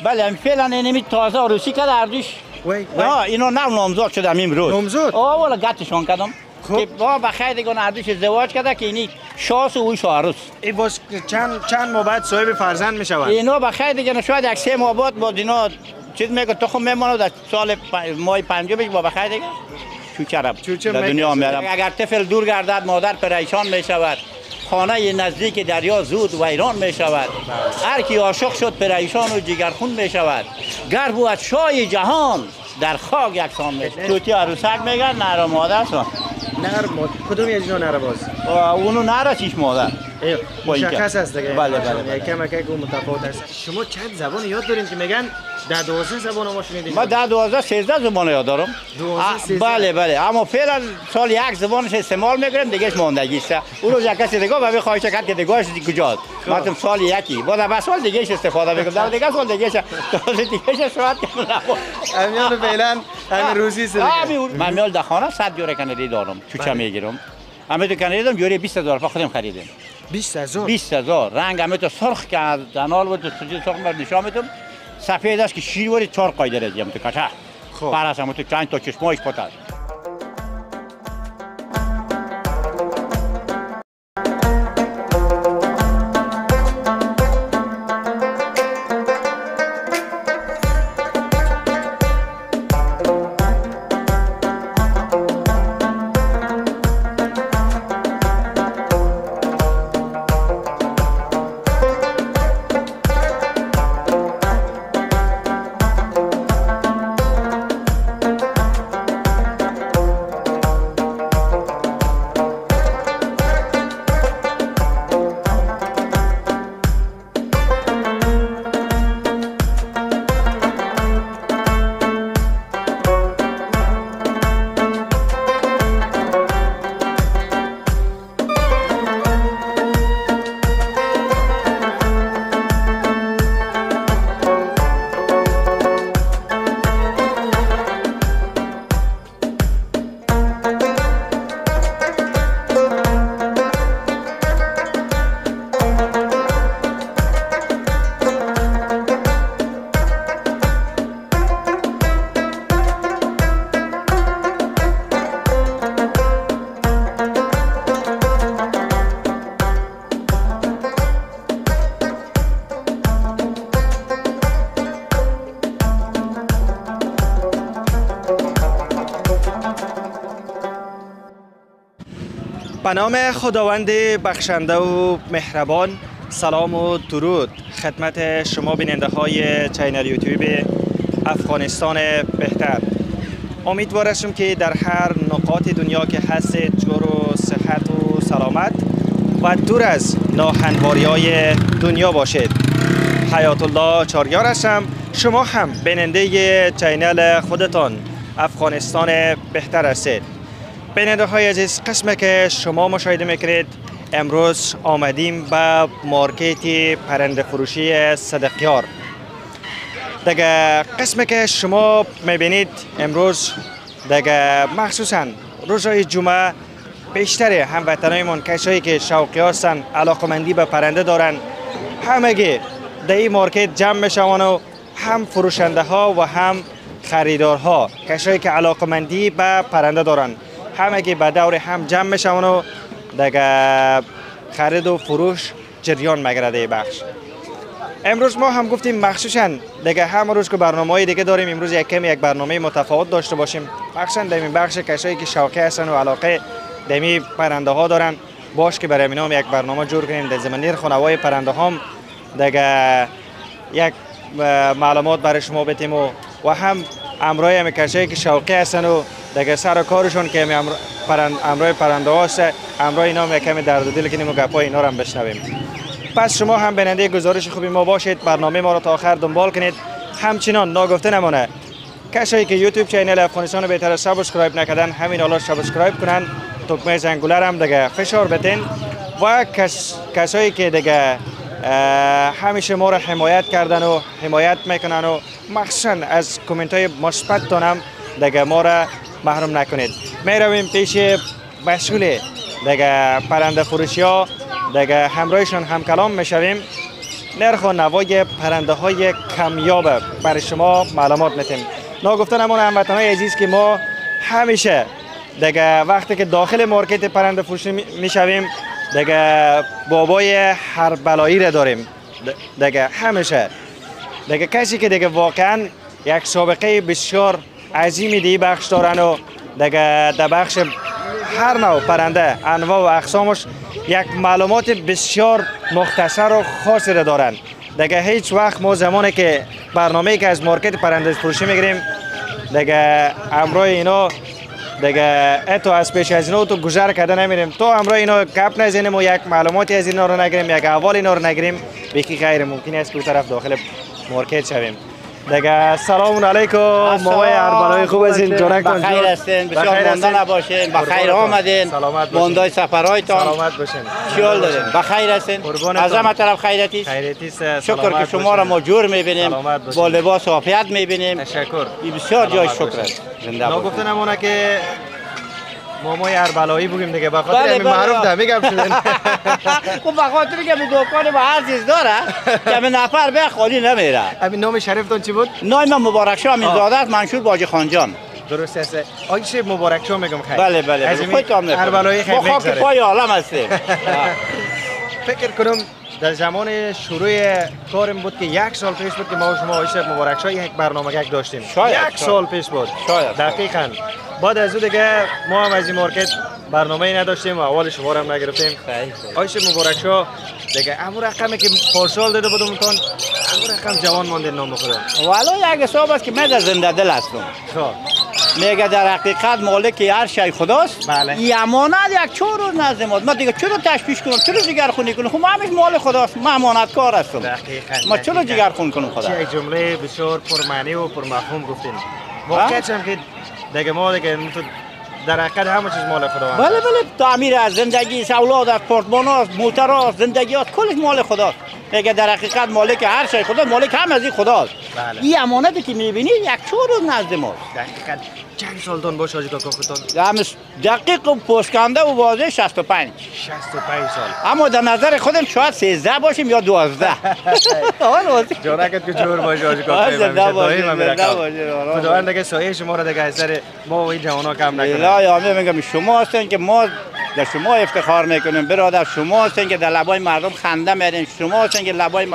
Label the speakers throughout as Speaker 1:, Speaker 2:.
Speaker 1: بله فعلا اینمی تازه عروسی کرد اردوش. اینا نامزاد شده امروز.
Speaker 2: نامزاد؟
Speaker 1: والا گاتشون کردم. که با بخیر دیگه اردوش ازدواج کرده که اینی شاس و اوش عروس.
Speaker 2: ای باز چند ماه بعد صاحب فرزند میشود.
Speaker 1: اینا بخیر دیگه شاید یک 3 ماه بعد با اینا چیز میگه تخم میمونه در سال ماه پنجم با بخیر دیگه چوچه در دنیا میارم. اگر طفل دور گردد مادر پریشان میشود. خانه نزدیک دریا زود ویران می شود. هر کی عاشق شد پریشان و جگرخون می شود. گر بود شاه جهان در خاک یکسان می شود. توتی عروسک میگن نر و مادر سن.
Speaker 2: نر کدوم یه جنا نر باز؟
Speaker 1: اونو نر چیش مادر.
Speaker 2: مشخص است دیگه.
Speaker 1: بله بله.
Speaker 2: یکم متفاوت است. شما چند زبان یاد دارین که میگن در 12 زبان ما شنیدیم؟
Speaker 1: ما در 12 13 زبان یاد دارم.
Speaker 2: 12
Speaker 1: بله بله اما فعلا سال یک زبانش استعمال میکنیم دیگهش ماندگی است. اون روز یک کسی دیگه به خواهش کرد که دیگهش کجاست. ما سال یکی بعد بعد سال دیگهش استفاده میکنیم. در دیگه سال دیگهش دیگهش شاید کنم.
Speaker 2: امیال فعلا همین روزی است.
Speaker 1: من میال در خانه 100 یورو کانادی دارم. چوچه میگیرم. همه تو کانادی یوری 20000 خودم خریدم.
Speaker 2: 20000
Speaker 1: 20000 رنگ همه تو سرخ کرد دانال بود تو سرخ مرد نشون میدم سفید است که شیروری 4 قایده رزیم تو کچه پارس هم تو چند تا چشمایش پتر
Speaker 2: به نام خداوند بخشنده و مهربان سلام و درود خدمت شما بیننده های چینل یوتیوب افغانستان بهتر. امیدوار هستم که در هر نقاط دنیا که هستید جور و صحت و سلامت و دور از ناهمواری های دنیا باشید. حیات الله چاریار هستم. شما هم بیننده چینل خودتان افغانستان بهتر هستید. بیننده های عزیز، قسمی که شما مشاهده میکنید امروز آمدیم به مارکت پرنده فروشی صدقیار. دیگه قسمی که شما میبینید امروز دیگه مخصوصا روزهای جمعه بیشتر هموطنایمان کسایی که شوقی هستن علاقمندی به پرنده دارن همگی در این مارکت جمع میشوند و هم فروشنده ها و هم خریدارها کسایی که علاقمندی به پرنده دارن همگی به دور هم جمع میشوند و دیگه خرید و فروش جریان میگیره بخش. امروز ما هم گفتیم مخصوصا دیگه هم روز که برنامه‌های دیگه داریم امروز یک برنامه متفاوت داشته باشیم مخصوصا در این بخش کسایی که شوقی هستن و علاقه در این پرنده ها دارن باش که برای اینا یک برنامه جور کنیم در زمینه خانوای پرنده هم دیگه یک معلومات برای شما بدیم و هم امروی هم کسایی که شوقی هستن و دیگه سر کارشون که امروی پرنده هاست امروی اینا هم کمی درد دل کنیم و گپای اینا رو هم بشنویم. پس شما هم بیننده گزارش خوبی ما باشید، برنامه ما رو تا آخر دنبال کنید. همچنان ناگفته نمونه کسایی که یوتیوب چینل افغانستان بهتر سابسکرایب نکردن همین حالا سابسکرایب کنن، دکمه زنگوله هم دیگه فشار بدین و کسایی که دیگه همیشه ما رو حمایت کردن و حمایت میکنن و مخصوصا از کامنت های مثبت هم دیگه ما رو محروم نکنید. میرویم پیش مسئول دیگه پرنده فروشی ها دیگه همراهشون هم کلام میشویم نرخ و نوای پرنده های کمیاب برای شما معلومات میتیم. ناگفتن همون هموطنان عزیز که ما همیشه دیگه وقتی که داخل مارکت پرنده فروشی میشویم دیگه بابای هر بلایی را داریم. دیگه همیشه دیگه کسی که دیگه واقعا یک سابقه بسیار عظیمی دی بخش دارن و دیگه در بخش هر نوع پرنده انواع و اقسامش یک معلومات بسیار مختصر و خاصی را دارن. دیگه هیچ وقت ما زمانی که برنامه‌ای که از مارکت پرنده فروشی میگیریم دیگه امروز اینا دیگه اتو از پیش از اینا تو گذر کرده نمیریم تو امروز اینا گپ نزنیم و یک معلوماتی از اینا رو نگیریم یک احوال اینا رو نگیریم بیخی غیر ممکن است که طرف داخل مارکت شویم. دیگه سلام علیکم موای اربلای خوب هستین جانکتان
Speaker 1: بخیر هستین بسیار مانده نباشین بخیر آمدین ماندای سفرهایتان
Speaker 2: سلامت باشین
Speaker 1: چیال دارین بخیر هستین از همه طرف خیرتی است شکر که شما را ما جور میبینیم با لباس عافیت میبینیم
Speaker 2: تشکر
Speaker 1: بسیار جای شکر است زنده باشین
Speaker 2: نگفتن همونه که مامای اربلایی بگیم دیگه بخاطر همین معروف ده میگم شدن
Speaker 1: خب بخاطر که به دکان با هر چیز داره که به نفر به خالی نمیره.
Speaker 2: همین نام شریفتون چی بود؟
Speaker 1: نام من مبارک شاه امینزاده است منشور باجی خان جان.
Speaker 2: درست است. آقای شیخ مبارک شاه میگم خیر.
Speaker 1: بله بله خودتون
Speaker 2: اربلایی خیر
Speaker 1: ما خاک پای عالم هستیم.
Speaker 2: فکر کنم در زمان شروع کارم بود که یک سال پیش بود که ما و شما آقای شیخ مبارک شاه یک برنامه داشتیم. یک سال پیش بود. دقیقاً. بعد از اون دیگه ما هم از این مارکت برنامه‌ای نداشتیم و اول شما رو هم نگرفتیم. آقای شیخ مبارک شاه دیگه همون رقمی که پارسال داده بودم تون همون رقم جوان مانده نام خدا.
Speaker 1: والا یک حساب است که من در زنده دل هستم.
Speaker 2: خب
Speaker 1: میگه در حقیقت مالک هر شی خداست.
Speaker 2: بله.
Speaker 1: این امانت یک 4 روز نزد ما دیگه چرا تشویش کنم چرا جگرخونی کنم خب همش مال خداست من امانتکار هستم.
Speaker 2: دقیقاً.
Speaker 1: ما چرا جگرخون کنم خدا.
Speaker 2: چه جمله بسیار پرمعنی و پرمفهوم گفتین. واقعاً هم که دیگه ما دیگه در حقیقت همه چیز مال خداوند.
Speaker 1: بله بله تعمیر از زندگی است اولاد است پارتمان است موتر است زندگی است کلش مال خداست. میگه در حقیقت مالک هر شی خدا مالک هم از این خداست.
Speaker 2: بله.
Speaker 1: این امانتی که میبینی یک 4 روز نزد ماست.
Speaker 2: دقیقاً چند سالتون باشه آجی کاکا خودتون؟
Speaker 1: دقیق و پشکنده و واضح 65
Speaker 2: سال.
Speaker 1: اما در نظر خودم شاید 13 باشیم یا 12.
Speaker 2: جانکت که جور باشه آجی کاکا خداوند دیگه سایه شما را دیگه از سر ما و این جوانا کم نکنه.
Speaker 1: لا میگم شما هستین که ما در شما افتخار میکنیم برادر شما هستین که در لبای مردم خنده میارین شما هستین که لبای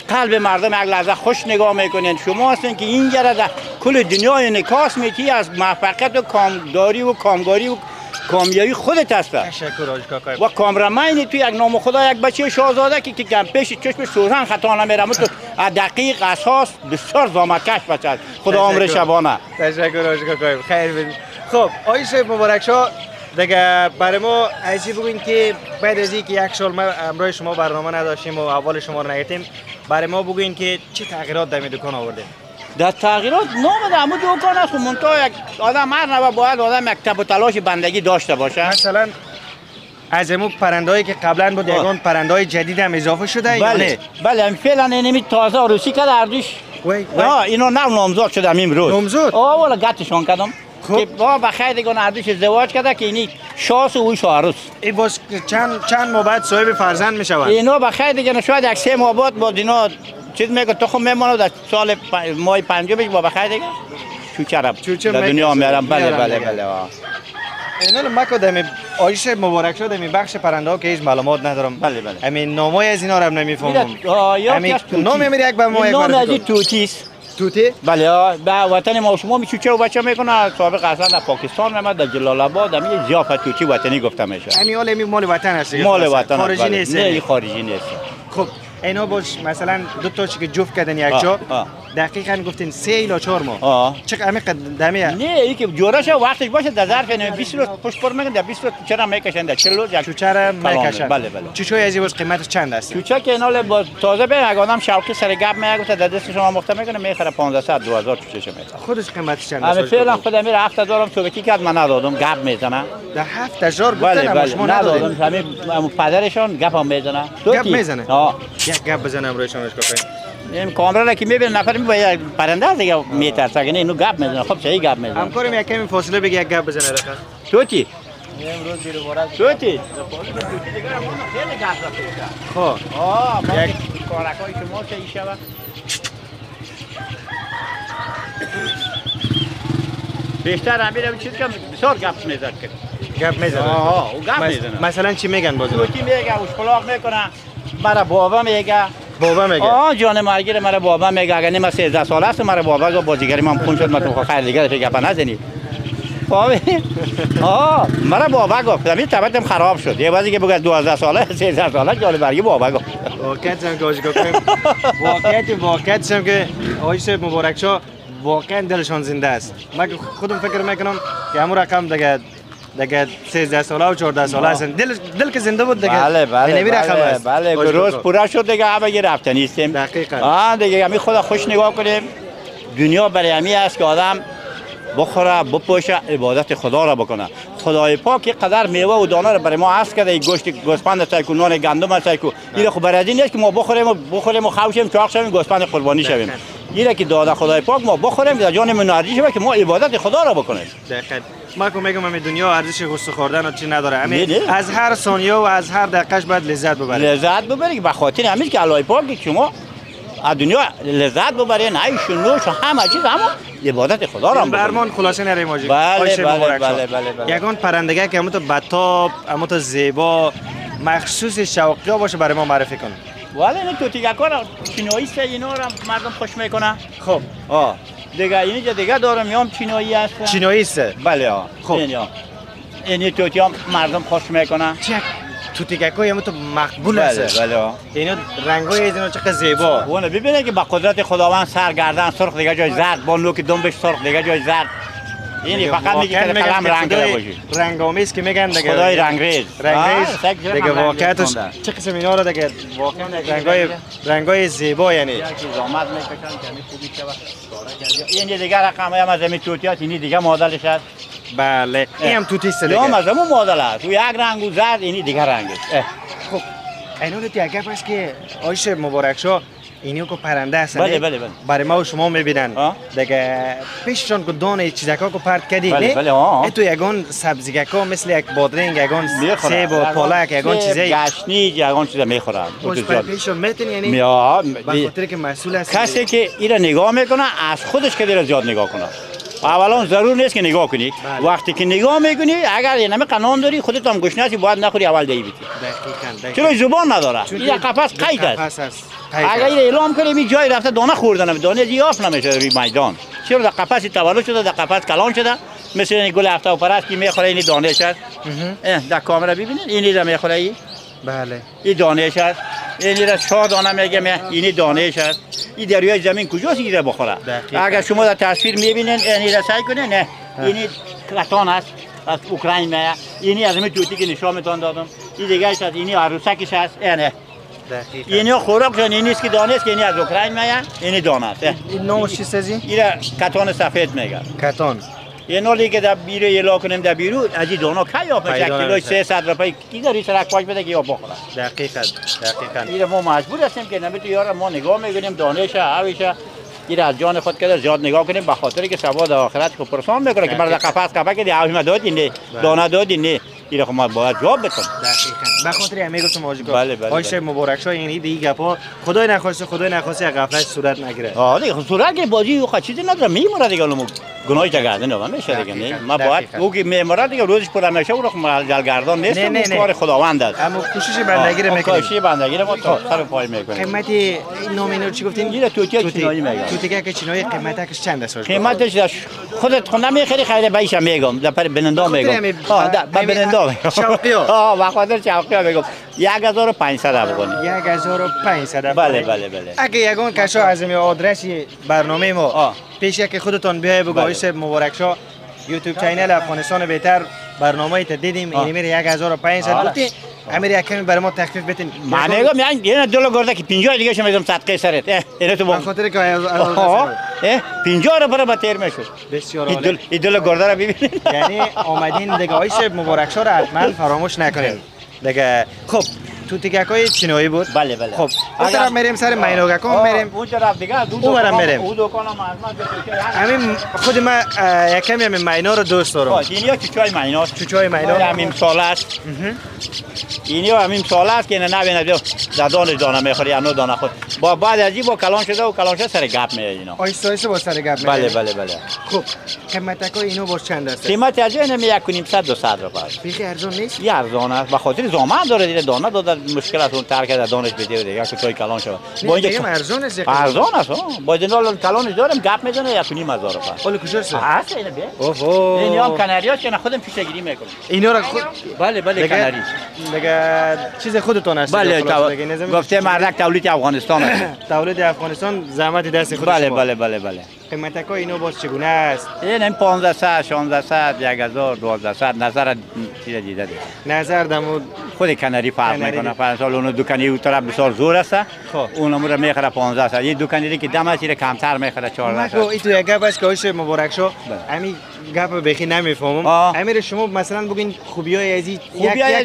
Speaker 1: قلب مردم یک لحظه خوش نگاه میکنین شما هستین که این گره در کل دنیا انعکاس میتی از موفقیت و کامداری و کامگاری و کامیابی خودت هست.
Speaker 2: تشکر آج کاکا.
Speaker 1: و کامرمینی تو یک نام خدا یک بچه شاهزاده که کم پیش چشم سوزن خطا نمیره تو دقیق اساس بسیار زامتکش بچه است خدا عمر شبانه.
Speaker 2: تشکر آج کاکا خیر ببین. خب آقای شیخ مبارک شاه دیگه برای ما عزیزی بگوین که بعد از اینکه یک سال ما امروز شما برنامه نداشتیم و اول شما رو نگرفتیم برای ما بگوین که چه تغییرات در دکان آورده؟
Speaker 1: در تغییرات نام در همون دکان است منتها یک آدم هر نوع باید آدم یک تب و تلاش بندگی داشته باشه.
Speaker 2: مثلا از امون پرندهایی که قبلا بود یگان پرندهای جدید هم اضافه شده یا نه؟
Speaker 1: بله فعلا اینمی تازه عروسی کرده اردوش. اینا نو نامزاد شده امروز.
Speaker 2: نامزاد؟
Speaker 1: والا گتشان کردم. که با بخیر دیگه اردوش ازدواج کرده که اینی شاس و اوش عروس.
Speaker 2: ای باز چند ماه بعد صاحب فرزند میشوند.
Speaker 1: اینا بخیر دیگه شاید یک 3 ماه بعد با اینا چیز میگه تخم میمونه در سال ماه پنجم با بخیر دیگه چوچه در دنیا میارم. بله
Speaker 2: اینا ما کدام آیش مبارک شد می بخش پرنده ها که هیچ معلومات ندارم.
Speaker 1: بله
Speaker 2: همین نامای از اینا رو هم نمیفهمم. همین نام میری یک بار ما یک
Speaker 1: بار. نام از توتیست.
Speaker 2: توتی؟
Speaker 1: بله به وطن ما شما میچوچه و بچه میکنه سابق اصلا در پاکستان نمید در جلال آباد همین ضیافت توتی وطنی گفته میشه.
Speaker 2: همین حال همین مال وطن هست.
Speaker 1: مال وطن
Speaker 2: خارجی نیست.
Speaker 1: نه خارجی نیست.
Speaker 2: خب اینا باش مثلا دو تا که جفت کردن یک جا دقیقاً گفتین 3 الی 4 ماه. چقدر عمیق قدمیه؟
Speaker 1: نه این که جورش وقتش باشه در ظرف 20 روز پشت پر میگن در 20 روز چرا میکشن در 40 روز
Speaker 2: چوچه میکشن.
Speaker 1: بله
Speaker 2: چوچه از این قیمتش چند است؟
Speaker 1: چوچه که اینا با تازه به آدم شوقی سر گپ میگه در دست شما مخته میکنه میخره 1500 2000 چوچه میخره.
Speaker 2: خودش قیمتش چند است؟
Speaker 1: فعلا خودم میره 7000 هم صبحی کرد من ندادم گپ میزنه.
Speaker 2: در 7000 گفتن شما
Speaker 1: ندادم همین پدرشون گپ هم میزنه.
Speaker 2: گپ میزنه؟ یک گپ بزنم روی شما کافی.
Speaker 1: این کامرا را که میبینه نفر میبینه پرنده است دیگه میترسه که اینو گپ میزنه. خب صحیح گپ میزنه.
Speaker 2: همکارم یک کمی فاصله بگی یک گپ بزنه رخ.
Speaker 1: توتی
Speaker 2: امروز بیرو بارد
Speaker 1: توتی دیگه خیلی گرد رفته.
Speaker 2: خب
Speaker 1: یک کارکای شما چه ایشه و بیشتر همین چیز که بسیار گپ میزد که
Speaker 2: گپ میزنه.
Speaker 1: او گپ میزنه.
Speaker 2: مثلا چی میگن باز؟
Speaker 1: توتی میگه اوشکلاق میکنه. مرا بابا میگه.
Speaker 2: بابا میگه.
Speaker 1: جان مرگیر مرا بابا میگه. اگر نیم 13 ساله است مرا بابا گفت بازیگری من خون شد من تو خیر دیگه فکر گپ نزنی. مرا بابا گفت. همین طبیعتم خراب شد. یه بازی که بگه 12 ساله 13 ساله جان مرگیر بابا گفت.
Speaker 2: واقعیت هم گوش گفتم. واقعیت هم که آقای صاحب مبارک شاه واقعا دلشان زنده است. من خودم فکر میکنم که همون رقم دیگه 13 ساله و 14 ساله هستن. دل که زنده بود دیگه.
Speaker 1: بله روز پورا شد دیگه همه رفته نیستیم.
Speaker 2: دقیقاً.
Speaker 1: دیگه همین خدا خوش نگاه کنیم. دنیا برای همین است که آدم بخوره بپوشه عبادت خدا را بکنه. خدای پاک یک قدر میوه و دانه را برای ما عطا کرده. گوشت گوسفند است کو نان گندم است کو. این خب برای این نیست که ما بخوریم و خوشیم چاق شویم گوسفند قربانی شویم. اینه که داده خدای پاک ما بخوریم در جانمون ارزش شوه که ما عبادت خدا را بکنیم.
Speaker 2: دقیقاً. ما که میگم همین دنیا ارزش غصه خوردن و چی نداره. همین از هر ثانیه و از هر دقیقه‌اش باید لذت ببرید.
Speaker 1: لذت ببرید به خاطر همین که الله پاک شما از دنیا لذت ببرین. عیش و نوش و همه چیز اما عبادت خدا را بکنید.
Speaker 2: برمان خلاصه نری ماجی.
Speaker 1: بله.
Speaker 2: یگان پرندگی که همون تو بطاب همون تو زیبا مخصوص شوقی باشه برای ما معرفی کن.
Speaker 1: ولی این توتیگا کارا چینایی است اینا را مردم خوش میکنه.
Speaker 2: خب
Speaker 1: دیگه اینجا دیگه دارم میام چینایی است.
Speaker 2: چینایی است.
Speaker 1: بله
Speaker 2: خب
Speaker 1: این توتی هم مردم خوش میکنه.
Speaker 2: چک توتیگاکای همون تو مقبول است.
Speaker 1: بله
Speaker 2: اینا رنگای اینا چقدر زیبا.
Speaker 1: اون ببینید که با قدرت خداوند سرگردن سرخ دیگه جای زرد با نوک دنبش سرخ دیگه جای زرد. این فقط میگه که قلم رنگ داره باشه.
Speaker 2: رنگ‌آمیز که میگن دیگه
Speaker 1: خدای رنگریز
Speaker 2: دیگه واقعیتش چه قسم اینا رو دیگه واقعا رنگای زیبا یعنی
Speaker 1: زحمت میکشن که همین خوبی شود. این دیگه رقم هم از همین توتیات این دیگه مدلش است.
Speaker 2: بله این هم توتی است دیگه.
Speaker 1: هم از همون مدل است. تو یک رنگ و زرد این دیگه رنگ است.
Speaker 2: خب اینا دیگه اگه پس که آیش مبارک شاه اینیو که پرنده هستن.
Speaker 1: بله.
Speaker 2: برای ما و شما میبینن دیگه پیششون که دانه چیزکا که پرت کردی
Speaker 1: بله.
Speaker 2: تو یگان سبزیگا مثل یک بادرنگ یگان سیب و پالک یگان چیزایی
Speaker 1: گشنی یگان چیزا میخورن.
Speaker 2: خوش پیششون میتین یعنی به خاطر که مسئول هست.
Speaker 1: کسی که اینا نگاه میکنه از خودش که دیره زیاد نگاه کنه. اولا ضرور نیست که نگاه کنی. وقتی که نگاه میکنی اگر یه نمی قانون داری خودت هم گوش نسی باید نخوری اول دی بیتی.
Speaker 2: دقیقاً.
Speaker 1: چرا زبان نداره؟ این قفس قید است. اگر این اعلام کنیم این جای رفته دانه خوردن دانه زیاف نمیشه روی میدان. چرا در قفس تولد شده در قفس کلان شده مثل این گل هفته و پرست که میخوره این دانهش است. در کامera ببینید این را میخوره ای.
Speaker 2: بله.
Speaker 1: این دانهش است. این را 4 دانه میگم این دانهش است. این دریای زمین کجاست این را بخوره؟ اگر شما در تصویر میبینید این را سعی کنید نه این کاتون است از اوکراین میاد. اینی از همین توتی که نشون میتون دادم. این دیگه است این عروسکش است. نه اینی خوراکشون این نیست که دانه است که این از اوکراین میاد. این دانه است.
Speaker 2: این نامش چی سازی؟
Speaker 1: این کاتون سفید میگن.
Speaker 2: کاتون.
Speaker 1: یه نولی که در بیرو یلا کنیم در بیرو از این دانه کی یا پچک کیلوش 300 روپیه کی داری سرک پاش بده که یا بخوره.
Speaker 2: دقیقاً.
Speaker 1: این ما مجبور هستیم که نمیتونیم یارو ما نگاه میکنیم دانش هاویشه این از جان خود که زیاد نگاه کنیم به خاطر که ثواب آخرت کو پرسان میکنه که مرد قفس قفا که دیوش ما دادی نه دانه دادی نه این خو ما باید جواب بدیم.
Speaker 2: دقیقاً. به خاطر همین گفتم ماجیکا.
Speaker 1: بله.
Speaker 2: آیشه مبارک شاه یعنی دیگه گپا خدای نخواسته غفلت صورت نگیره.
Speaker 1: دیگه صورت که بازی او چیزی نداره میمونه دیگه اونم گناهی گردن نمیشه میشه دیگه نه ما باید او که میمونه دیگه روزش پر نمیشه او رو جلگردان نیست کار خداوند است.
Speaker 2: اما کوشش بندگی رو میکنیم.
Speaker 1: کوشش بندگی رو ما تا سر پای میکنیم.
Speaker 2: قیمتی نام چی گفتین؟
Speaker 1: این توتی چینایی میگم.
Speaker 2: توتی که چینایی قیمتش چند است؟
Speaker 1: قیمتش خودت خود نمیخری خرید بایش میگم در بنندا میگم. با بنندا میگم.
Speaker 2: شوقیو.
Speaker 1: با خاطر شوقیو میگم 1500 افغانی.
Speaker 2: 1500.
Speaker 1: بله.
Speaker 2: اگه یگان کشا از می آدرس برنامه ما پیش که خودتون بیای بگو آیش مبارک شاه یوتیوب چینل افغانستان بهتر برنامه تا دیدیم این میره 1500 گفتی امیر یکمی برای ما تخفیف بدین.
Speaker 1: من میگم یعنی $2 گرده که 50 دیگه شما میذارم صدقه سرت اینا تو
Speaker 2: به خاطر که
Speaker 1: 50 رو برای تیر میشد.
Speaker 2: بسیار عالی.
Speaker 1: این $2 گرده رو ببینید
Speaker 2: یعنی آمدین دیگه آیش مبارک شاه رو حتما فراموش نکنید دیگه. خب توتیگکای چینایی بود.
Speaker 1: بله بله.
Speaker 2: خب اون طرف میریم سر مینوگکا میریم.
Speaker 1: اون طرف دیگه
Speaker 2: اون برم بریم.
Speaker 1: اون دکانم از
Speaker 2: همین خود من یکم همین مینا رو دوست دارم.
Speaker 1: اینیا چوچای میناست.
Speaker 2: چوچای مینا
Speaker 1: همین سال است. اینیا همین سال است که نبینه در دانه میخوری اونو دانه خود. با بعد از این با کلان شده و کلان شده سر گپ میاد اینا.
Speaker 2: آیسته آیسته با سر گپ
Speaker 1: بله بله بله.
Speaker 2: خب قیمتکای اینو باز چند است؟
Speaker 1: قیمت از این 1.5 200 روپیه است.
Speaker 2: بیخی ارزان نیست؟
Speaker 1: یه ارزان است. به خاطر زمان داره دیگه دانه داد مشکل است اون ترک از دانش بده دیگه که توی کلان شده.
Speaker 2: با اینجا ارزان است.
Speaker 1: ارزان است. با این کلانش دارم گپ میزنه 1.5 هزار روپیه.
Speaker 2: حالا کجاست؟
Speaker 1: هست اینه بیا.
Speaker 2: اوه.
Speaker 1: اینیا کاناری است که خودم پیش گیری میکنم.
Speaker 2: اینا رو خود
Speaker 1: بله بله کاناری.
Speaker 2: دیگه چیز خودتون است.
Speaker 1: بله گفته مردک تولید افغانستان است.
Speaker 2: تولید افغانستان زحمت دست خودش.
Speaker 1: بله بله بله بله.
Speaker 2: قیمتکای اینو باز چگونه است؟
Speaker 1: این 1500 1600 1000 1200 نظر چیز دیده دیگه.
Speaker 2: نظر دمو
Speaker 1: خود کناری فرق میکنه. فرض اون دکانی اون طرف بسیار زور است. اون امور میخره 1500. این دکانی که دم است کمتر میخره 1400.
Speaker 2: مگو این تو یک گپ است که آیش مبارک شو. همین گپ بخی نمیفهمم. امیر شما مثلا بگین خوبیای از یک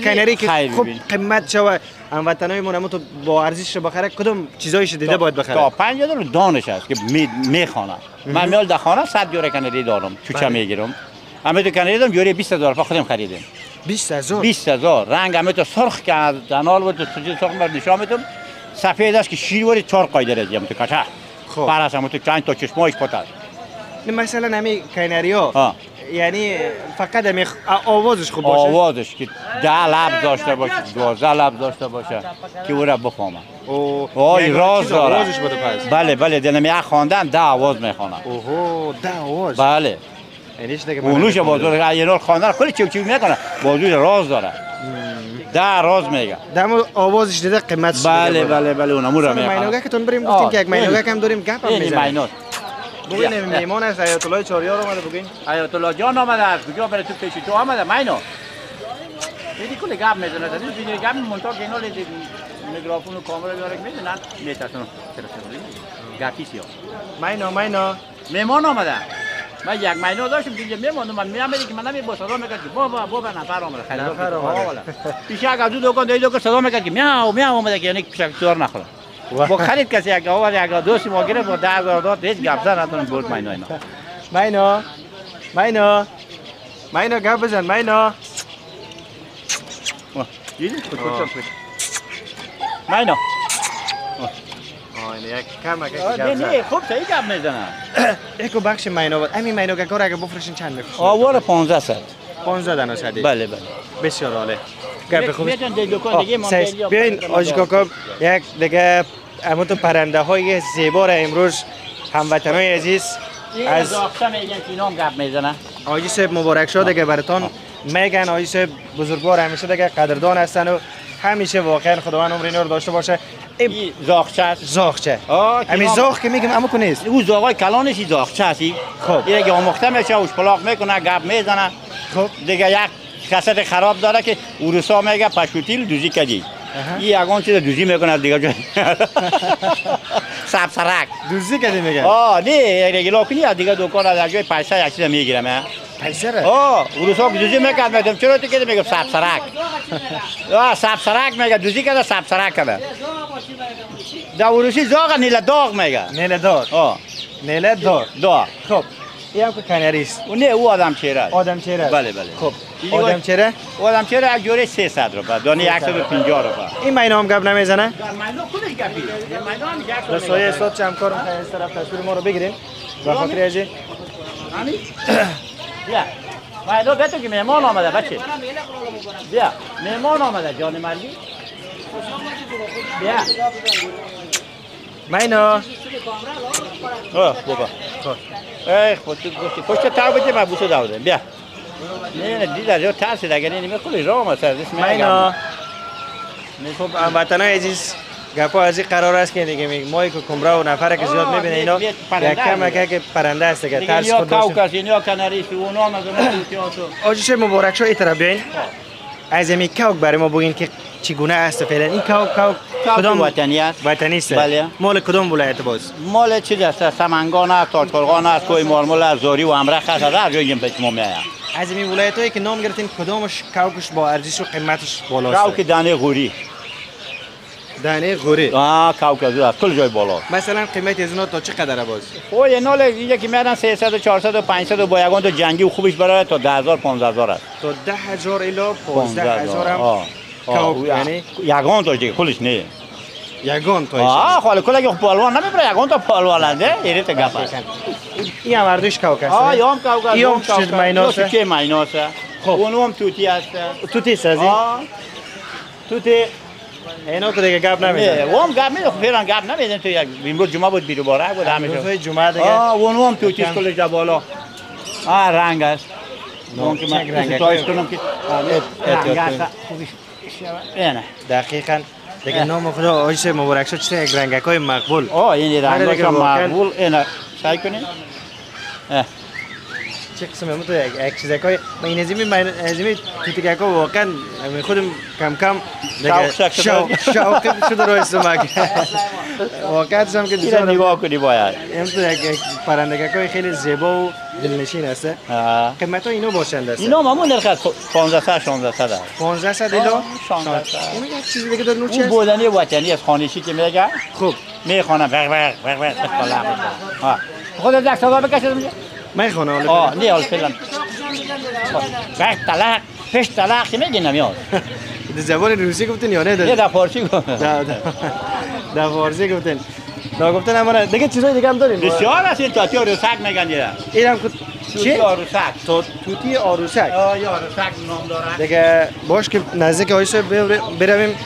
Speaker 2: کناری که خوب قیمت شوه هموطنای ما تو با ارزش بخره کدوم چیزایش دیده باید بخره؟
Speaker 1: تا 5000 دانش است که میخونه. من میال در خانه 100 یورو کناری دارم. چوچه میگیرم. همه تو کناری دارم یوری 20000 روپیه خودم خریدم.
Speaker 2: 20000
Speaker 1: 20000 رنگ همه تو سرخ کرد دانال بود تو سوجی سرخ بر نشون میدم سفید است که شیروری 4 قایده رزیم تو کچه
Speaker 2: خب
Speaker 1: پارش هم تو چند تا چشمایش پتاش
Speaker 2: مثلا همین کناریا یعنی فقط همین آوازش خوب باشه
Speaker 1: آوازش که 10 لب داشته باشه 12 لب داشته باشه که او را بفهمه وای راز داره
Speaker 2: آوازش بده پس
Speaker 1: بله بله دلم خواندن 10 آواز میخونه
Speaker 2: اوه 10 آواز
Speaker 1: بله
Speaker 2: یعنیش دیگه
Speaker 1: اونوش بازور یه خواندن خیلی چوچو میکنه بازور راز داره 10 راز میگه
Speaker 2: دم آوازش دیده قیمت
Speaker 1: بله بله بله اونم رو میگه
Speaker 2: مینوگکتون بریم گفتیم که یک مینوگک هم داریم گپ هم میزنیم
Speaker 1: مینوت
Speaker 2: بگین میمون از آیت الله چاریار اومده بگین
Speaker 1: آیت الله جان آمده از کجا بره تو پیش تو آمده مینو دیدی کلی گپ میزنه دیدی ویدیو گپ مونتا که اینا لیدی میکروفون و کامera میاره میزنن میتاسن گپی سیو
Speaker 2: مینو
Speaker 1: میمون آمده من یک مینو داشتم دیگه میموندم من میام که من نمی صدا میکرد که بابا نفر آمده خریدار والا پیش اگه دو دکان دیدو که صدا میکرد که میاو میاو اومده که یعنی پیش چور نخوره با خرید کسی یک آور یک دوستی ما گرفت با 10000 داد هیچ گپ زد نتونم برد
Speaker 2: مینو گپ بزن مینو
Speaker 1: دیدی مینو
Speaker 2: یک کم گپ
Speaker 1: نه خوب صحیح گپ میزنه
Speaker 2: یکو بخش مینو بود همین مینو گکار اگه بفروشین چند میفروشین
Speaker 1: آوار 1500
Speaker 2: 15 دانه صدی
Speaker 1: بله بله
Speaker 2: بسیار عالی گپ خوب
Speaker 1: دیگه
Speaker 2: بیاین آجی کاکا یک دیگه همون پرنده های زیبا را امروز هموطنای عزیز
Speaker 1: از زاخته میگن که اینا هم گپ میزنن
Speaker 2: آجی صاحب مبارک شد دیگه براتون میگن آجی صاحب بزرگوار همیشه دیگه قدردان هستن و همیشه واقعا خداوند عمر اینا رو داشته باشه
Speaker 1: این زاخچه است
Speaker 2: زاخچه همین زاخ که میگم اما نیست
Speaker 1: او زاغای کلانش زاخچه است
Speaker 2: خب
Speaker 1: این دیگه آموخته میشه اوش پلاق میکنه گپ میزنه
Speaker 2: خب
Speaker 1: دیگه یک کست خراب داره که اوروسا میگه پشوتیل دوزی کدی این یگان چیز دوزی میکنه دیگه جای سبسرک
Speaker 2: دوزی کدی میگه
Speaker 1: نه رگلا کنی دیگه دکان از جای پیسه یک چیز میگیرم
Speaker 2: پیسه را
Speaker 1: اوروسا دوزی میکرد میگم چرا تو کدی میگم سبسرک سبسرک میگه دوزی کده سبسرک کده در اوروسی زاغ نیل داغ میگه
Speaker 2: نیل داغ نیل داغ خب این هم که کناری است
Speaker 1: نه او آدم چهره است
Speaker 2: آدم چهره
Speaker 1: بله بله
Speaker 2: خب آدم چهره
Speaker 1: آدم چهره یک جوره 300 روپیه دانه 150 روپیه
Speaker 2: این مینو هم گپ نمیزنه
Speaker 1: مینو خودش گپی مینو هم یک
Speaker 2: رسوی استاد چم کارم از طرف تصویر ما رو بگیرین به خاطر ازی
Speaker 1: همین بیا مینو بهتون که مهمان آمده بچه بیا مهمان آمده جان مرگی بیا
Speaker 2: مینو
Speaker 1: بابا ای خود گفتی پشت تاو بده من بوسو داودم بیا نه دیدار جو ترس دیگه نمی خودی راه ما سر دست
Speaker 2: مینو خب هموطنای عزیز گپا از این قرار است که دیگه میگم ما که کمرا و نفر که زیاد میبینه اینا یک کم که پرنده است که ترس خود داشته
Speaker 1: کاوکاس یا کاناری اونو هم از اون تو
Speaker 2: آجیش مبارک شو ایترا بیاین از این کاوک برای ما بگین که چگونه است فعلا این کاوک
Speaker 1: کدام وطنی است
Speaker 2: وطنی است
Speaker 1: بله
Speaker 2: مال کدام ولایت باز
Speaker 1: مال چیز است سمنگان است تاجپرغان است کوی مارمول است زوری و امرخ است هر جایی به شما میاد
Speaker 2: از این ولایتایی که نام گرفتین کدامش کاوکش با ارزش و قیمتش بالاست
Speaker 1: کاوک دانه غوری
Speaker 2: دانه غوری
Speaker 1: کاوکاز است کل جای بالا.
Speaker 2: مثلا قیمت از اونا تا چقدر باز؟
Speaker 1: خب این حال اینجا که میادن 300 و 400 و 500 و با یگان تو جنگی و خوبش برای تا 10000 15000 است.
Speaker 2: تا 10000 الی 15000 هم کاوک یعنی
Speaker 1: یگان تا دیگه کلش نه.
Speaker 2: یگان تایش.
Speaker 1: خاله کلا که پالوان نمیبره یگان تا پالوان است. ایره تا گپ است.
Speaker 2: این هم اردوش کاوک است.
Speaker 1: یام کاوک.
Speaker 2: یام چه مایناست؟
Speaker 1: چه مایناست؟ خب اونم توتی است.
Speaker 2: توتی سازی؟ توتی اینا که دیگه گپ نمیزنه.
Speaker 1: وام گپ میده فعلا گپ نمیدن تو یک امروز جمعه بود بیرو باره بود همه
Speaker 2: روز جمعه دیگه
Speaker 1: اونم توتیش کلش بالا رنگ است اون که من رنگش کنم که رنگ است خوبش نه
Speaker 2: دقیقاً دیگه نام خدا آیش مبارک شد چه یک رنگکای مقبول
Speaker 1: این رنگش مقبول اینا سعی کنین
Speaker 2: چه قسمه تو یک چیزکای من این ازمی توتیکا واقعا من خودم کم کم شوق شده روی سمک واقعا هم که
Speaker 1: دیگه نگاه کنی باید
Speaker 2: این تو یک پرندگکای خیلی زیبا و دلنشین است قیمت اینو باشند است
Speaker 1: اینا معمول نرخ 1500 1600 است
Speaker 2: 1500 الی
Speaker 1: 1600
Speaker 2: این یک چیزی دیگه در نوچه
Speaker 1: است بودنی وطنی از خانشی که میگه
Speaker 2: خوب
Speaker 1: میخوانم بغ ها خود از دکتر بکشید
Speaker 2: میخوانم
Speaker 1: نه حال فعلا بعد طلاق پیش طلاق که میگی نمیاد
Speaker 2: در زبان روسی گفتن یا نه
Speaker 1: در فارسی گفتن
Speaker 2: در فارسی گفتن نه گفتن اما دیگه چیزای دیگه هم داریم
Speaker 1: بسیار است این توتی آروسک میگن دیگه
Speaker 2: اینم
Speaker 1: چی آروسک
Speaker 2: توتی آروسک
Speaker 1: یا آروسک نام داره
Speaker 2: دیگه باش که نزدیک آیسه برویم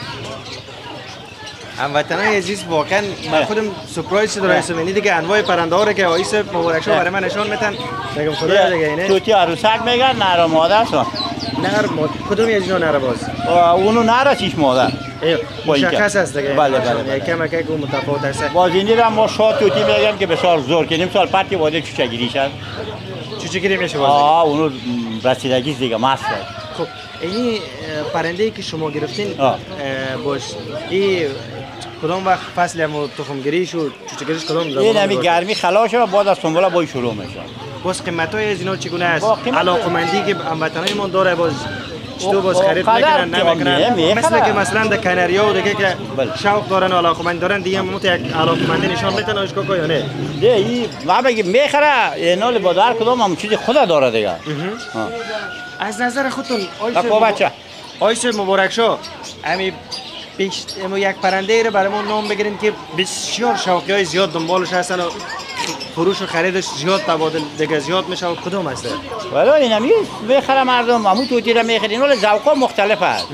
Speaker 2: هموطنان عزیز واقعا من خودم سورپرایز شدم رئیسم یعنی دیگه انواع پرنده ها رو که آیس مبارک شو برای من نشون میدن میگم خدا دیگه اینه
Speaker 1: توتی عروسک میگن نر و ماده است
Speaker 2: نر کدوم از اینا نر باز
Speaker 1: اونو نر چیش ماده
Speaker 2: مشخص است دیگه
Speaker 1: بله
Speaker 2: یکم یک متفاوت است
Speaker 1: بازینی را ما شاد توتی میگم که بسیار زور کنیم سال پرتی واده چوچگیری شد
Speaker 2: چوچگیری میشه باز
Speaker 1: اونو رسیدگی دیگه مست
Speaker 2: خب این پرنده‌ای که شما گرفتین باش این کدام وقت فصل هم تخمگیریش و چوچگیریش کدام زمان؟
Speaker 1: این همی گرمی خلاص و بعد از سنبوله بای شروع میشه.
Speaker 2: باز قیمت‌های از اینا چگونه است؟ علاقه‌مندی که هموطنانمون داره باز چطور باز خرید میکنن نمیکنن؟ مثل که مثلا در کناریا و دیگه که شوق دارن علاقه‌مند دارن دیگه مت یک علاقه‌مندی نشان میدن آشکا یا نه؟
Speaker 1: نه این ما بگیم میخره اینا بازار کدام هم چیزی خود داره دیگه.
Speaker 2: از نظر خودتون آیش مبارک شو امی پیش یک پرنده ای رو برامون نام بگیرین که بسیار شوقیای زیاد دنبالش هستن و فروش و خریدش زیاد تبادل دیگه زیاد میشه و کدوم هست؟
Speaker 1: والا اینم میخره مردم همون توتی رو میخرین ولی ذوقا مختلف است.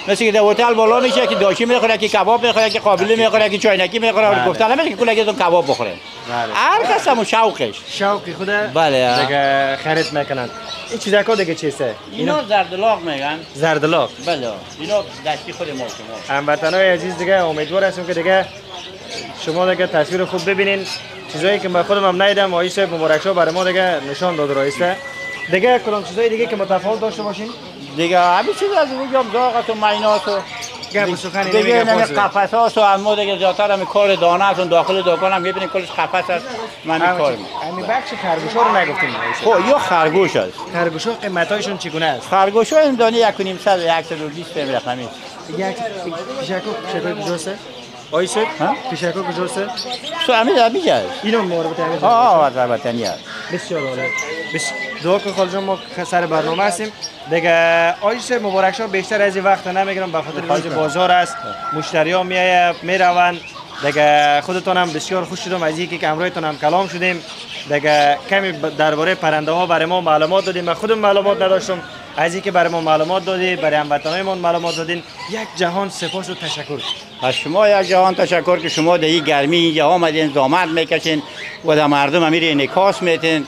Speaker 1: مثل که در هتل بالا میشه که داشی میخوره که کباب میخوره که قابلی میخوره که چاینکی میخوره گفتن نمیشه که کلا که کباب بخوره. هر کس هم شوقش
Speaker 2: شوقی خود
Speaker 1: بله
Speaker 2: دیگه خرید میکنن. این چیزا که دیگه چیسته؟
Speaker 1: اینا زردلاق میگن.
Speaker 2: زردلاق
Speaker 1: بله اینا دستی خود ما شما.
Speaker 2: هموطنای عزیز دیگه امیدوار هستم که دیگه شما دیگه تصویر خوب ببینین چیزایی که من خودم هم ندیدم آیس مبارک شو برای ما دیگه نشان داد رایسته دیگه کدام چیزای دیگه که متفاوت داشته باشین
Speaker 1: دیگه همین چیز از میگم داغت و ماینات و
Speaker 2: گپ سخنی
Speaker 1: دیگه نمی قفس‌هاست و اما دیگه زیادتر هم کار دانه است داخل دکان هم میبینید کلش قفس است من کار میکنم
Speaker 2: همین بخش خرگوشا رو نگفتیم
Speaker 1: خب یا خرگوش است
Speaker 2: خرگوشا قیمتایشون چگونه است
Speaker 1: خرگوشا این دانه 1.5 120 رقمی
Speaker 2: یک پیشکو کجاست آیس پیشکو کجاست
Speaker 1: تو همین میگه
Speaker 2: اینو مربوطه
Speaker 1: وطنی است
Speaker 2: بسیار عالی بس دو که خالجان ما سر برنامه هستیم دیگه آیس مبارک شو بیشتر از این وقت نمیگیرم به خاطر روز بازار است مشتری‌ها میروند دیگه خودتون هم بسیار خوش شدم از اینکه همراهتون هم کلام شدیم دیگه کمی درباره پرنده ها برای ما معلومات دادیم من خودم معلومات نداشتم از اینکه برای ما معلومات دادی برای هموطنانمون معلومات دادین یک جهان سپاس و تشکر
Speaker 1: از شما یک جهان تشکر که شما در این گرمی اینجا آمدین زحمت میکشین و در مردم امیر انعکاس میتین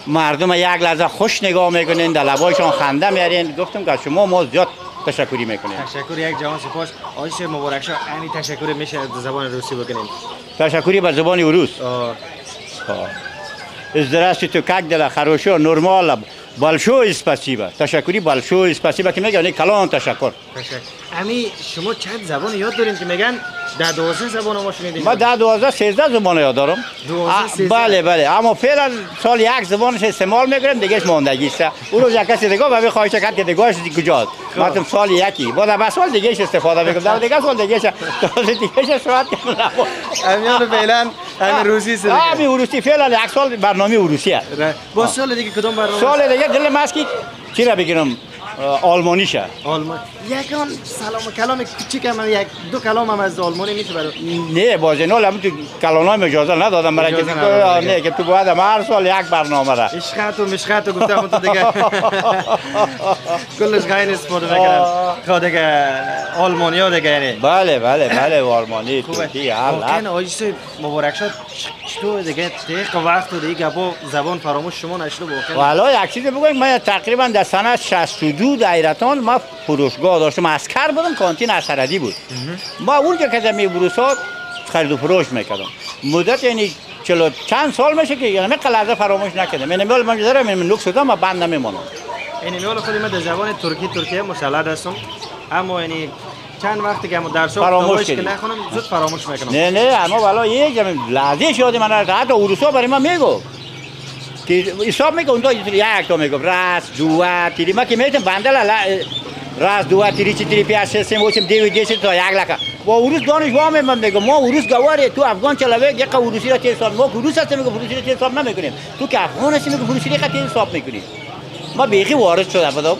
Speaker 1: مردم یک لحظه خوش نگاه میکنین در لبایشان خنده میارین گفتم که شما ما زیاد تشکری میکنیم
Speaker 2: تشکر یک جهان سپاس آیس مبارک شو همین تشکر میشه در زبان روسی بکنیم
Speaker 1: تشکری به زبان روس Здравствуйте, как дела? Хорошо, нормально. Большое спасибо. تشکری большое спасибо که میگن کلان تشکر.
Speaker 2: امی شما چند زبان یاد دارین که میگن در 12 زبان ما شنیدیم.
Speaker 1: ما در 12 13 زبان یاد دارم.
Speaker 2: 12
Speaker 1: بله بله، اما فعلا سال یک زبانش استعمال میکنیم، دیگهش ماندگی است. اون روز یک کسی دیگه و به خواهش کرد که دیگه‌اش کجاست. مثلا سال یکی بعد سال دیگهش استفاده میکنم، در دیگه سال دیگهش دیگهش شاید
Speaker 2: امیان فعلا همین روسی است.
Speaker 1: همین روسی فعلا یک سال برنامه روسی است.
Speaker 2: با سال دیگه کدوم برنامه؟
Speaker 1: سال دیگه دلم است که چی را بگیرم، آلمانیشه.
Speaker 2: آلمان. یکان سلام کلام کوچیکم یک دو کلام هم از آلمانی میشه برای.
Speaker 1: نه باجنال هم تو کلامای اجازه ندادم برای که نه که تو باید هر سال یک برنامه را
Speaker 2: عشقت و مشقت و گفتم تو دیگه کلش غیر استفاده میکنم. خود دیگه آلمانیا دیگه یعنی.
Speaker 1: بله بله بله آلمانی
Speaker 2: ترکی حالا آیس مبارک شد. چطور دیگه دقیق وقت و دیگه با زبان فراموش شما نشده واقعا.
Speaker 1: والا یک چیز بگم، من تقریبا در سال 62 در ایران ما فروشگاه داشتم، عسکر بودم، کانتین اسردی بود. ما اونجا که می بروسات خرید و فروش میکردم. مدت یعنی چند سال میشه که یعنی لحظه فراموش نکردم. من میال من دارم من لوکس دادم و بند نمیمونم.
Speaker 2: یعنی میال خودی من در زبان ترکیه مسلط هستم، اما یعنی چند وقتی که ما درس
Speaker 1: فراموش
Speaker 2: که نخونم زود فراموش میکنم.
Speaker 1: نه اما والا یه جمع لحظه یاد من حتی اروسا برای ما میگو که حساب میگه اونجا یک تا میگه راست دو تیری ما که میتونم بندل راست دو تیری چتری پیاس سه موسم دیو دیش تا یک لکه با اروس دانش وام من میگم ما اروس گواره تو افغان چلاوه یک اروسی را تیر حساب ما اروس هست میگه اروسی را تیر حساب نمیکنیم، تو که افغان هستی میگه اروسی را تیر حساب میکنیم. ما بیخی وارد شده بودم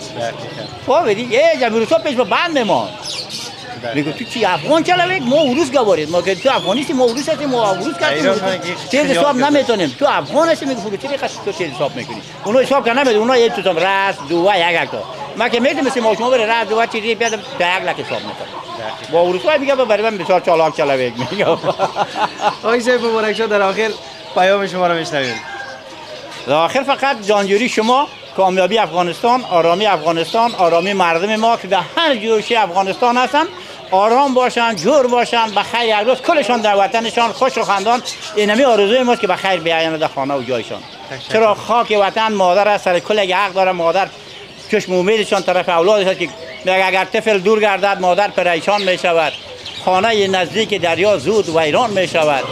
Speaker 1: فهمیدی یه جمع اروسا پیش با بند میمان میگه تو چی افغان چلاوه ما اروس گوارید، ما که تو افغانیستی ما اروس هستیم ما اروس کردیم تیر حساب نمیتونیم، تو افغان هستی میگه اروسی را تو تیر حساب میکنی. اونا حساب کنه نمیدونن، اونا یه تو راست دو یک تا ما که میتونم مثل ما شما بره راست دو چیزی بیاد تا یک لک حساب میکنه. با اروسا میگه برای من بسیار چالاک چلاوه میگه.
Speaker 2: آقای صاحب مبارک شد، در آخر پیام شما رو میشنویم.
Speaker 1: در آخر فقط جانجوری شما، کامیابی افغانستان، آرامی افغانستان، آرامی مردم ما که در هر جوشی افغانستان هستن آرام باشن، جور باشن، بخیر یک روز کلشان در وطنشان خوش و خندان. اینمی آرزوی ماست که بخیر بیاین در خانه و جایشان. چرا خاک وطن مادر است، سر کل یک حق داره. مادر چشم امیدشان طرف اولادش است که اگر طفل دور گردد مادر پریشان می شود. خانه نزدیک دریا زود ویران می شود.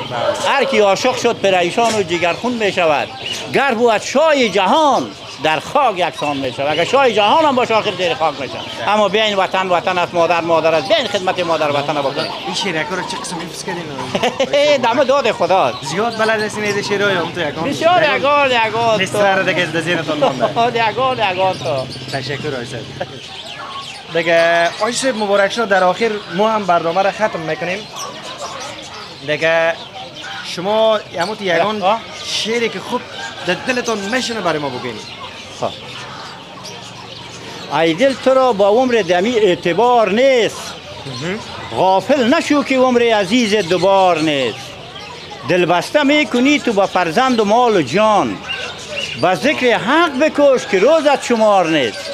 Speaker 1: هر کی عاشق شد پریشان و جگرخون می شود. گر بود شاه جهان در خاک یکسان می شود. اگر شاه جهان هم باشه آخر زیر خاک می شود. اما بیاین وطن است، مادر است. بیاین خدمت مادر وطن بکنید.
Speaker 2: این شیرکو رو چه قسمی حفظ کردین؟
Speaker 1: دم داد خدا.
Speaker 2: زیاد بلد هستین این شیرای هم تو یکان.
Speaker 1: بسیار یگان
Speaker 2: مستر دیگه از ذهنتون مونده.
Speaker 1: یگان تو.
Speaker 2: تشکر آقای صاحب. دیگه آقای صاحب مبارک شد، در آخر ما هم برنامه را ختم میکنیم. دیگه شما یموت یگان شعری که خوب در دلتون میشنه برای ما بگین.
Speaker 1: ای دل تو را با عمر دمی اعتبار نیست، غافل نشو که عمر عزیز دوبار نیست. دل بسته میکنی تو با فرزند و مال و جان، با ذکر حق بکش که روزت شمار نیست.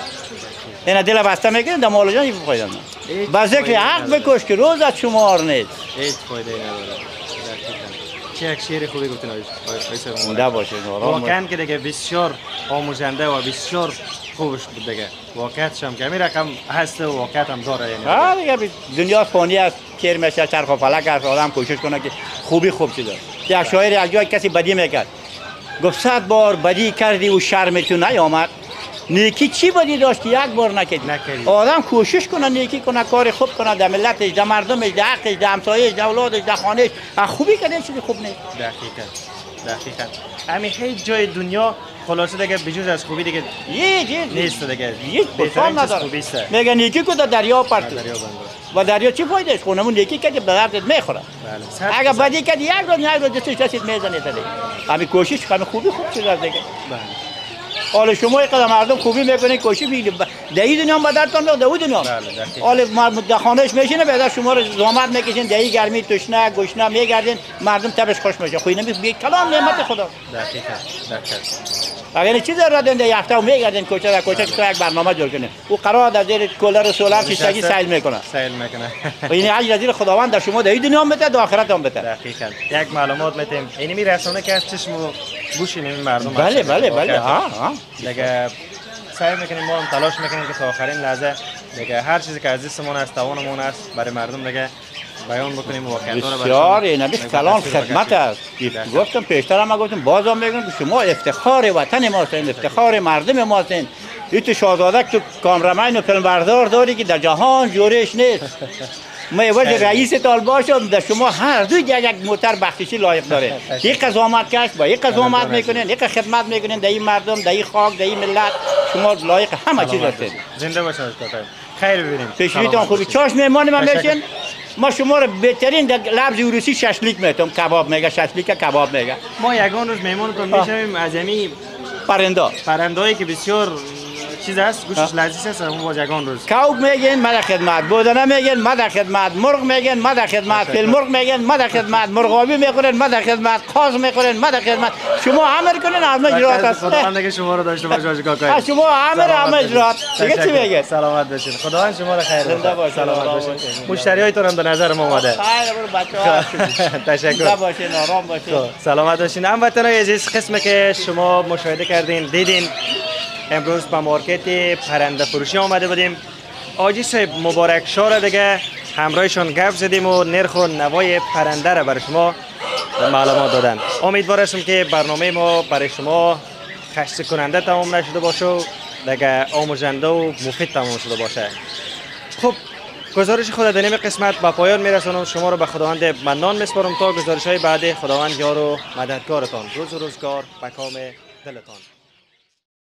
Speaker 1: اینا دل بسته میکنی در مال و جان فایده نداره. با ذکر حق بکش که روزت شمار نیست.
Speaker 2: هیچ فایده نداره. چه یک شعر خوبی گفتین آقای صاحب.
Speaker 1: مونده باشه
Speaker 2: واقعا که دیگه بسیار آموزنده و بسیار خوبش بود دیگه. واقعیتش هم که همین رقم هست و واقعیت هم داره یعنی.
Speaker 1: دیگه دنیا فانی است، کیر میشه، چرخ و فلک است. آدم کوشش کنه که خوبی شده. یک شاعر یک جای کسی بدی میکرد، گفت 100 بار بدی کردی و شرم تو نیامد، نیکی چی بدی داشت که یک بار نکردی. آدم کوشش کنه نیکی کنه، کار خوب کنه در ملتش، در مردمش، در حقش، در همسایه‌اش، در اولادش، در خانه‌اش. خوبی کنه چیزی خوب نیست.
Speaker 2: دقیقاً. همین هیچ جای دنیا خلاصه دیگه بجز از خوبی دیگه نیست دیگه.
Speaker 1: هیچ بهترین نداره. میگه نیکی کو در دریا پرتو. و دریا چی فایدهش؟ خونمون نیکی که به دردت میخوره. بله. اگه بدی که یک روز دستش دستت میزنه تا دیگه. همین کوشش کنه خوب شده دیگه. بله. حالا شما یک قدم مردم خوبی میکنین، کوشش میکنین، در این دنیا هم بدرتون میاد، در اون دنیا. حالا در خانهش میشینه بعد شما رو زحمت میکشین، در این گرمی تشنه گشنه میگردین، مردم تبش خوش میشه. خو اینم کلام نعمت خدا. دقیقاً. اگر چیز را دادن در هفته میگردین کوچه در کوچه که تو یک برنامه جور کنین. او قرار در زیر کولر سولار شیشگی سیل میکنه. این اجر زیر خداوند در شما در این دنیا هم بده، در آخرت هم بده.
Speaker 2: دقیقاً. یک معلومات میتیم. اینمی رسانه که از چشم و گوش این مردم.
Speaker 1: بله.
Speaker 2: دیگه سعی میکنیم ما هم تلاش میکنیم که تا آخرین لحظه دیگه هر چیزی که از دستمون است توانمون است برای مردم دیگه بیان بکنیم واقعیت رو.
Speaker 1: بسیار اینمی کلان خدمت است. گفتم پیشتر هم گفتم بازم میگم شما افتخار وطن ماستین، افتخار مردم ماستین. این تو شاهزاده تو کامرمین و فیلمبردار داری که در جهان جورش نیست. من وجه رئیس طالبان شدم، در شما هر دو یک موتر بخششی لایق داره. یک قضاوت کش با یک قضاوت میکنین، یک خدمت میکنین در این مردم، در این خاک، در این ملت، شما لایق همه چیز هستید.
Speaker 2: زنده باشید کاکا. خیر ببینیم.
Speaker 1: پیشریتون خوبی. چاش مهمان من میشین. ما شما رو بهترین در لفظ روسی ششلیک میتونم، کباب میگه، ششلیک کباب میگه.
Speaker 2: ما یگان روز مهمانتون میشویم از یمی پرندهایی که بسیار چیز است، گوشش لذیذ است. اون باز یگان روز
Speaker 1: کوک میگن ما در خدمت، بودنه میگن ما در خدمت، مرغ میگن ما در خدمت، فیل مرغ میگن ما در خدمت، مرغابی میخورن ما در خدمت، قاز میخورن ما در خدمت. شما امر کنین همه اجرات است.
Speaker 2: خداوند که شما رو داشته باشه کاکا.
Speaker 1: شما همه اجرات. دیگه چی میگه؟
Speaker 2: سلامت باشید. خداوند شما رو خیر
Speaker 1: زنده باشید.
Speaker 2: سلامت باشید. مشتریایتون هم به نظر ما اومده.
Speaker 1: خیر بچه‌ها.
Speaker 2: تشکر.
Speaker 1: زنده باشین، آرام باشین.
Speaker 2: سلامت باشین. هموطنان عزیز، قسمی که شما مشاهده کردین دیدین، امروز به مارکت پرنده فروشی آمده بودیم. آجی صاحب مبارک شاه دیگه همراهشان گپ زدیم و نرخ و نوای پرنده را برای شما معلومات دادن. امیدوار هستم که برنامه ما برای شما خسته کننده تمام نشده باشه و دیگه آموزنده و مفید تمام شده باشه. خب گزارش خود در این قسمت به پایان میرسونم. شما رو به خداوند منان میسپارم تا گزارش های بعدی. خداوند یار و مددگارتان. روز و روزگار به کام دلتان.